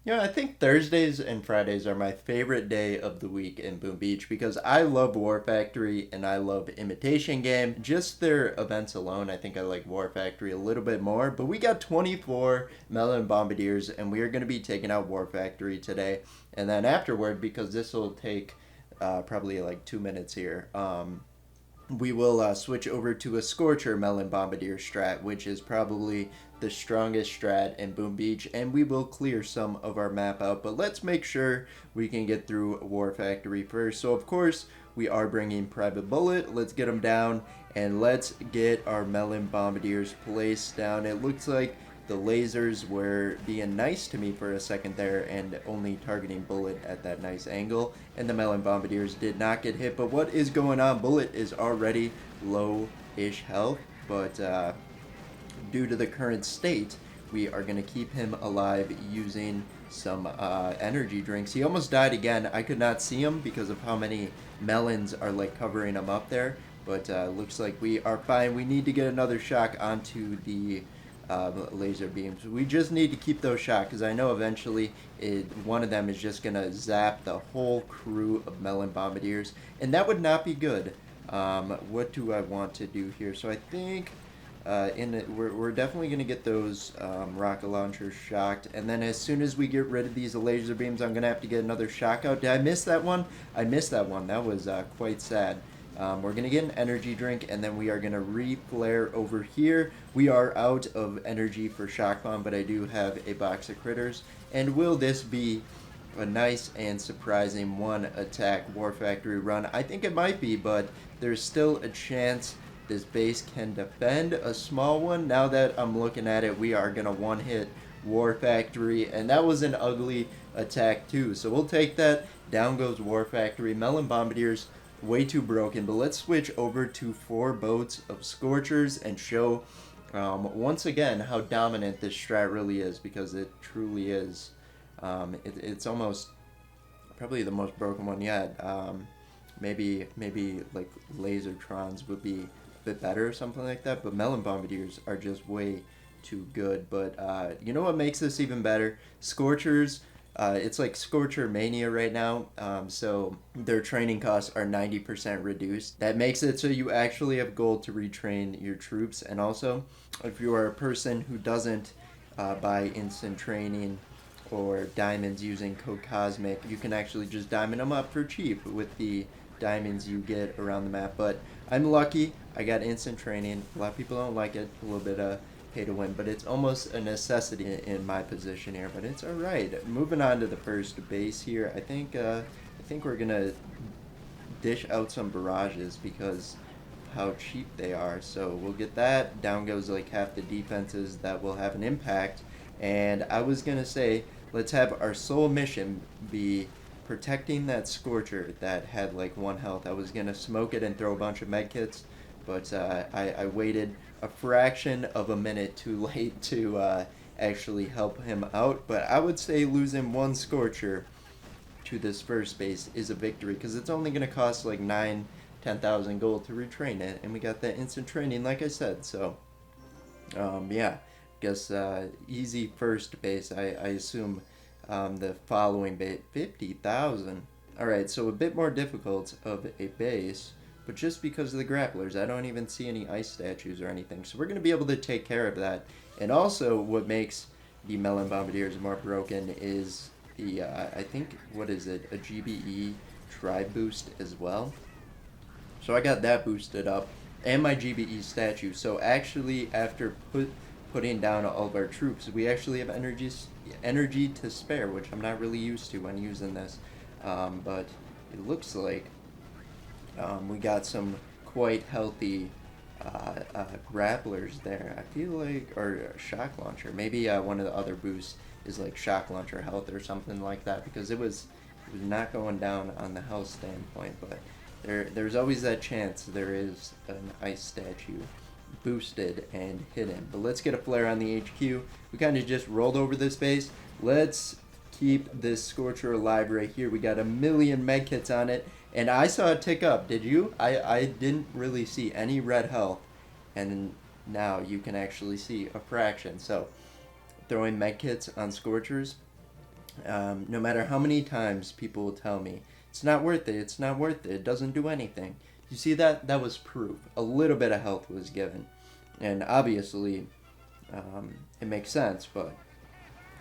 Yeah, I think Thursdays and Fridays are my favorite day of the week in Boom Beach because I love War Factory and I love Imitation Game. Just their events alone, I think I like War Factory a little bit more. But we got 24 Melon Bombardiers and we are going to be taking out War Factory today. And then afterward, because this will take probably like 2 minutes here, we will switch over to a Scorcher Melon Bombardier strat, which is probably the strongest strat in Boom Beach, and we will clear some of our map out. But let's make sure we can get through War Factory first. So, of course, we are bringing Private Bullet. Let's get them down, and let's get our Melon Bombardiers placed down. It looks like the lasers were being nice to me for a second there and only targeting Bullet at that nice angle, and the Melon Bombardiers did not get hit. But what is going on? Bullet is already low-ish health, but due to the current state, we are going to keep him alive using some energy drinks. He almost died again. I could not see him because of how many melons are like covering him up there, but looks like we are fine. We need to get another shock onto the laser beams. We just need to keep those shot because I know eventually one of them is just going to zap the whole crew of Melon Bombardiers, and that would not be good. What do I want to do here? So I think we're definitely going to get those rocket launchers shocked, and then as soon as we get rid of these laser beams, I'm going to have to get another shock out. Did I miss that one? I missed that one. That was quite sad. We're going to get an energy drink, and then we are going to re-flare over here. We are out of energy for Shock Bomb, but I do have a box of critters. And will this be a nice and surprising one-attack War Factory run? I think it might be, but there's still a chance this base can defend a small one. Now that I'm looking at it, we are going to one-hit War Factory, and that was an ugly attack too. So we'll take that. Down goes War Factory. Melon Bombardiers way too broken, but let's switch over to 4 boats of Scorchers and show once again how dominant this strat really is, because it truly is. It's almost probably the most broken one yet. Maybe like Lasertrons would be a bit better or something like that, but Melon Bombardiers are just way too good. But you know what makes this even better? Scorchers. It's like Scorcher Mania right now, so their training costs are 90% reduced. That makes it so you actually have gold to retrain your troops, and also, if you are a person who doesn't buy instant training or diamonds using code Cosmic, you can actually just diamond them up for cheap with the diamonds you get around the map. But I'm lucky, I got instant training. A lot of people don't like it, a little bit pay to win, but it's almost a necessity in my position here, but it's all right. Moving on to the first base here, I think we're gonna dish out some barrages because how cheap they are. So we'll get that. Down goes like half the defenses. That will have an impact. And I was gonna say, let's have our sole mission be protecting that Scorcher that had like 1 health. I was gonna smoke it and throw a bunch of medkits, but I waited a fraction of a minute too late to actually help him out. But I would say losing 1 Scorcher to this first base is a victory, because it's only going to cost like 10,000 gold to retrain it, and we got that instant training like I said. So yeah, guess easy first base. I assume the following base 50,000. Alright, so a bit more difficult of a base, but just because of the grapplers, I don't even see any ice statues or anything. So we're going to be able to take care of that. And also what makes the Melon Bombardiers more broken is the, I think, what is it, a GBE tribe boost as well. So I got that boosted up, and my GBE statue. So actually, after putting down all of our troops, we actually have energy to spare, which I'm not really used to when using this. But it looks like we got some quite healthy grapplers there. I feel like, or shock launcher. Maybe one of the other boosts is like shock launcher health or something like that, because it was not going down on the health standpoint. But there's always that chance there is an ice statue boosted and hidden. But let's get a flare on the HQ. We kind of just rolled over this base. Let's keep this Scorcher alive right here. We got 1,000,000 medkits on it. And I saw it tick up. Did you? I didn't really see any red health. And now you can actually see a fraction. So throwing medkits on Scorchers No matter how many times people will tell me, it's not worth it, it's not worth it, it doesn't do anything. You see that? That was proof. A little bit of health was given. And obviously, it makes sense, but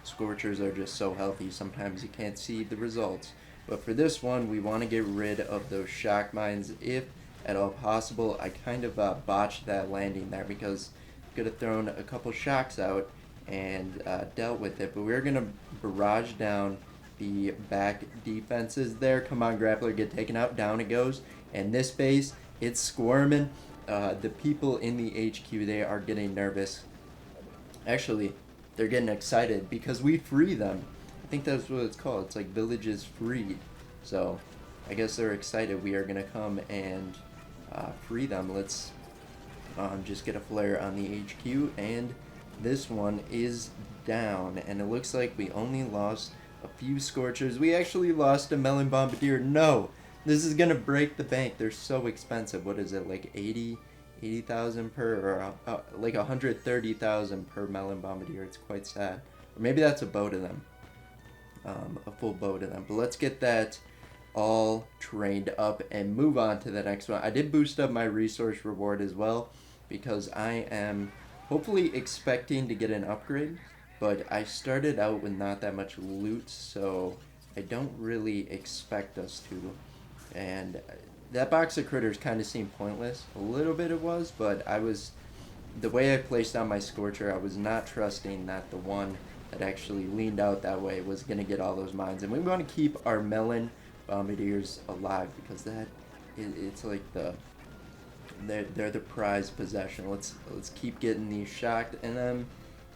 Scorchers are just so healthy, sometimes you can't see the results. But for this one, we want to get rid of those shock mines if at all possible. I kind of botched that landing there because I could have thrown a couple shocks out and dealt with it. But we're going to barrage down the back defenses there. Come on, Grappler, get taken out. Down it goes. And this base, it's squirming. The people in the HQ, they are getting nervous. Actually, they're getting excited because we free them. I think that's what it's called. It's like villages freed. So I guess they're excited. We are going to come and free them. Let's just get a flare on the HQ. And this one is down. And it looks like we only lost a few Scorchers. We actually lost a Melon Bombardier. No! This is going to break the bank. They're so expensive. What is it? Like 80,000 per, or like 130,000 per Melon Bombardier. It's quite sad. Or maybe that's a boat of them. A full boat of them. But let's get that all trained up and move on to the next one. I did boost up my resource reward as well because I am hopefully expecting to get an upgrade, but I started out with not that much loot, so I don't really expect us to. And that box of critters kind of seemed pointless. A little bit it was, but the way I placed down my Scorcher, I was not trusting that the one that actually leaned out that way was going to get all those mines. And we want to keep our Melon Bombardiers alive because it's like they're the prized possession. Let's keep getting these shocked. And then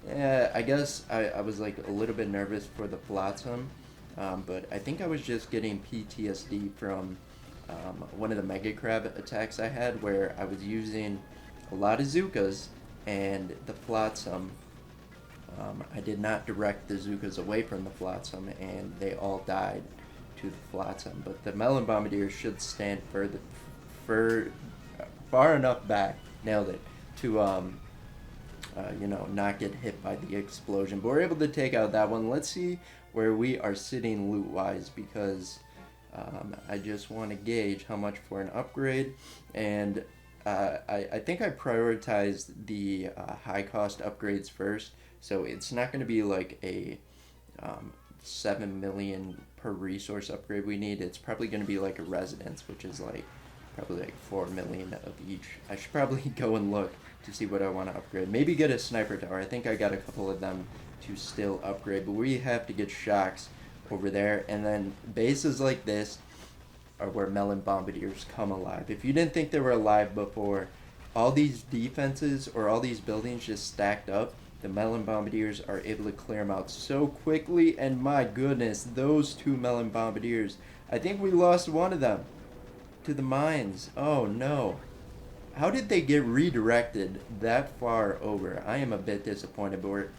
yeah, I guess I was like a little bit nervous for the Flotsam, but I think I was just getting PTSD from one of the Mega Crab attacks I had where I was using a lot of Zookas and the Flotsam. I did not direct the Zookas away from the Flotsam, and they all died to the Flotsam. But the Melon Bombardier should stand far enough back, nailed it, to not get hit by the explosion. But we're able to take out that one. Let's see where we are sitting loot-wise, because I just want to gauge how much for an upgrade, and I think I prioritized the high-cost upgrades first. So it's not going to be like a 7 million per resource upgrade we need. It's probably going to be like a residence, which is like probably like 4 million of each. I should probably go and look to see what I want to upgrade. Maybe get a sniper tower. I think I got a couple of them to still upgrade, but we have to get shocks over there. And then bases like this are where Melon Bombardiers come alive. If you didn't think they were alive before, all these defenses or all these buildings just stacked up, the Melon Bombardiers are able to clear them out so quickly, and my goodness, those two Melon Bombardiers, I think we lost one of them to the mines. Oh no. How did they get redirected that far over? I am a bit disappointed, but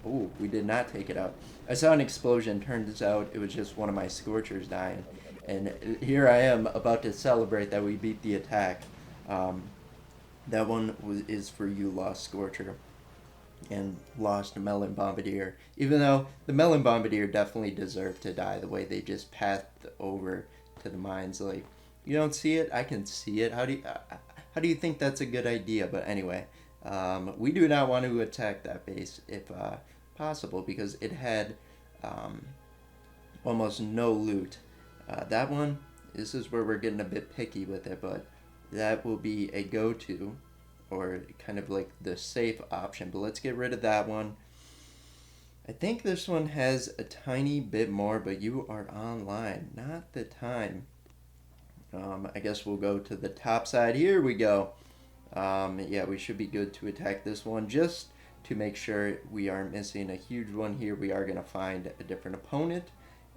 we did not take it out. I saw an explosion, turns out it was just one of my Scorchers dying, and here I am about to celebrate that we beat the attack. That one is for you, Lost Scorcher. And lost a Melon Bombardier, even though the Melon Bombardier definitely deserved to die the way they just passed over to the mines. Like, you don't see it, I can see it. How do you think that's a good idea? But anyway, we do not want to attack that base if possible, because it had almost no loot. That one, this is where we're getting a bit picky with it, but that will be a go-to, or kind of like the safe option. But let's get rid of that one. I think this one has a tiny bit more, but you are online. Not the time. I guess we'll go to the top side. Here we go. Yeah, we should be good to attack this one. Just to make sure we aren't missing a huge one here, we are going to find a different opponent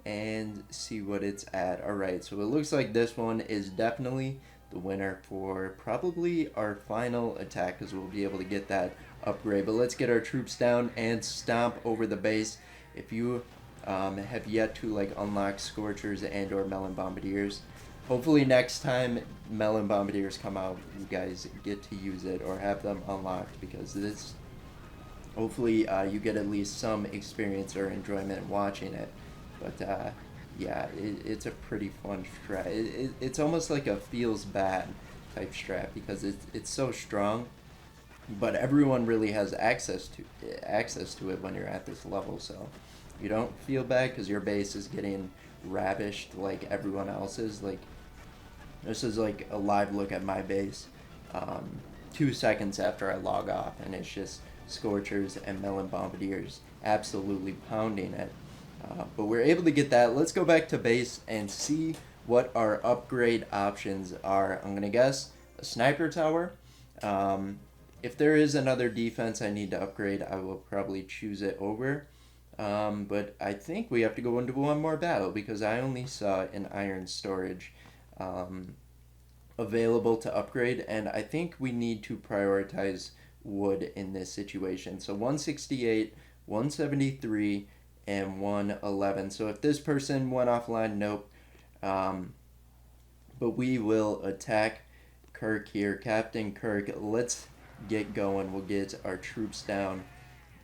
and see what it's at. Alright, so it looks like this one is definitely the winner for probably our final attack, because we'll be able to get that upgrade. But let's get our troops down and stomp over the base. If you have yet to like unlock Scorchers and or Melon Bombardiers, hopefully next time Melon Bombardiers come out, you guys get to use it or have them unlocked, because hopefully you get at least some experience or enjoyment watching it. But yeah, it's a pretty fun strat. It's almost like a feels bad type strat because it's so strong, but everyone really has access to it when you're at this level. So you don't feel bad because your base is getting ravished like everyone else's. Like this is like a live look at my base, 2 seconds after I log off, and it's just Scorchers and Melon Bombardiers absolutely pounding it. But we're able to get that. Let's go back to base and see what our upgrade options are. I'm gonna guess a sniper tower. If there is another defense I need to upgrade, I will probably choose it over. But I think we have to go into one more battle because I only saw an iron storage um, available to upgrade, and I think we need to prioritize wood in this situation. So 168, 173, and 111. So if this person went offline, nope. But we will attack Kirk here. Captain Kirk, let's get going. We'll get our troops down.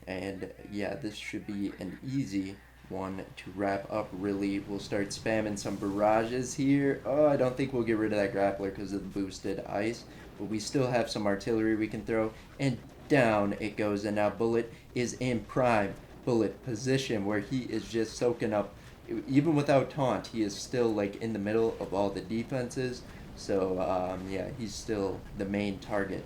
And yeah, this should be an easy one to wrap up, really. We'll start spamming some barrages here. Oh, I don't think we'll get rid of that grappler because of the boosted ice. But we still have some artillery we can throw. And down it goes. And now Bullet is in prime Bullet position where he is just soaking up. Even without taunt, he is still like in the middle of all the defenses. So yeah, he's still the main target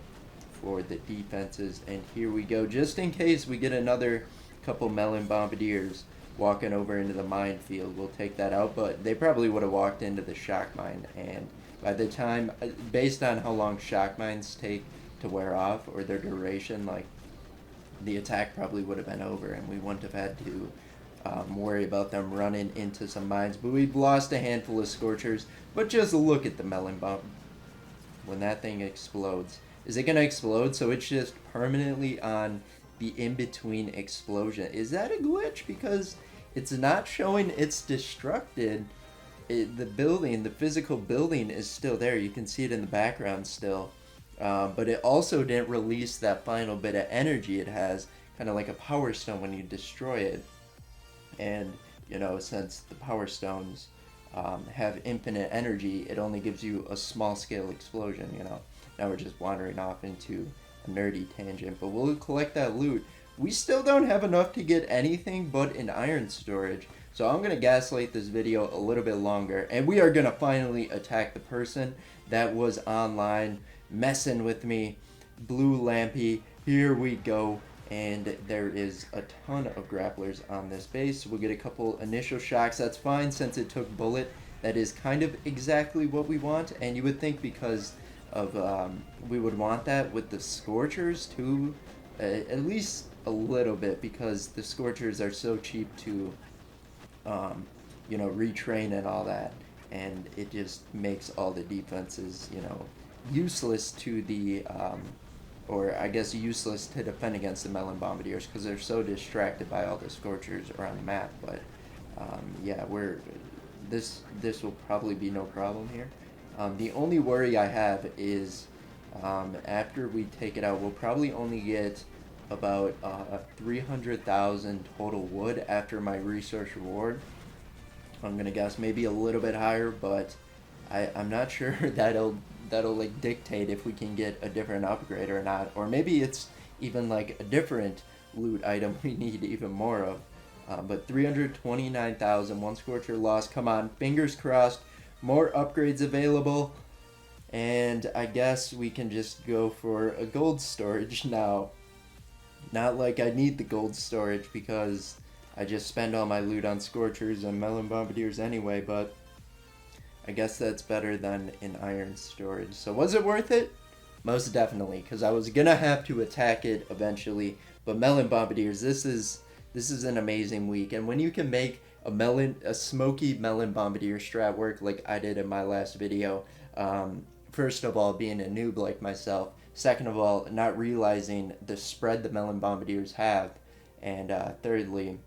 for the defenses. And here we go, just in case we get another couple Melon Bombardiers walking over into the minefield, we'll take that out. But they probably would have walked into the shock mine, and by the time, based on how long shock mines take to wear off or their duration, like the attack probably would have been over and we wouldn't have had to worry about them running into some mines. But we've lost a handful of Scorchers. But just look at the Melon Bomb when that thing explodes. Is it going to explode so it's just permanently on the in-between explosion? Is that a glitch? Because it's not showing it's destructed. The building, the physical building is still there. You can see it in the background still. But it also didn't release that final bit of energy it has, kind of like a power stone when you destroy it. And, you know, since the power stones have infinite energy, it only gives you a small scale explosion, you know. Now we're just wandering off into a nerdy tangent, but we'll collect that loot. We still don't have enough to get anything but an iron storage, so I'm going to gaslight this video a little bit longer, and we are going to finally attack the person that was online messing with me. Blue Lampy, here we go, and there is a ton of grapplers on this base. We'll get a couple initial shocks. That's fine since it took Bullet. That is kind of exactly what we want, and you would think because of we would want that with the Scorchers too, at least a little bit, because the Scorchers are so cheap to you know, retrain and all that, and it just makes all the defenses, you know, useless to the or I guess useless to defend against the Melon Bombardiers because they're so distracted by all the Scorchers around the map. But yeah, this will probably be no problem here. The only worry I have is after we take it out, we'll probably only get about 300,000 total wood after my resource reward. I'm gonna guess maybe a little bit higher, but I'm not sure that'll like dictate if we can get a different upgrade or not, or maybe it's even like a different loot item we need even more of. But 329,000, one Scorcher lost. Come on, fingers crossed. More upgrades available, and I guess we can just go for a gold storage now. Not like I need the gold storage because I just spend all my loot on Scorchers and Melon Bombardiers anyway, but I guess that's better than an iron storage. So was it worth it? Most definitely, because I was gonna have to attack it eventually. But Melon Bombardiers, this is an amazing week, and when you can make a smoky Melon Bombardier strat work like I did in my last video, first of all, being a noob like myself, second of all, not realizing the spread the Melon Bombardiers have, and thirdly,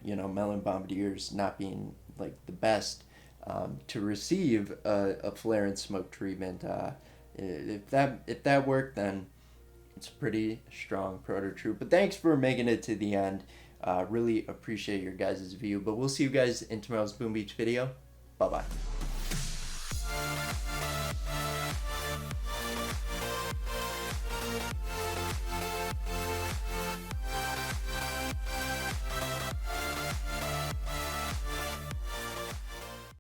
you know, Melon Bombardiers not being like the best to receive a flare and smoke treatment. If that worked, then it's a pretty strong proto troop. But thanks for making it to the end. Really appreciate your guys' view. But we'll see you guys in tomorrow's Boom Beach video. Bye-bye.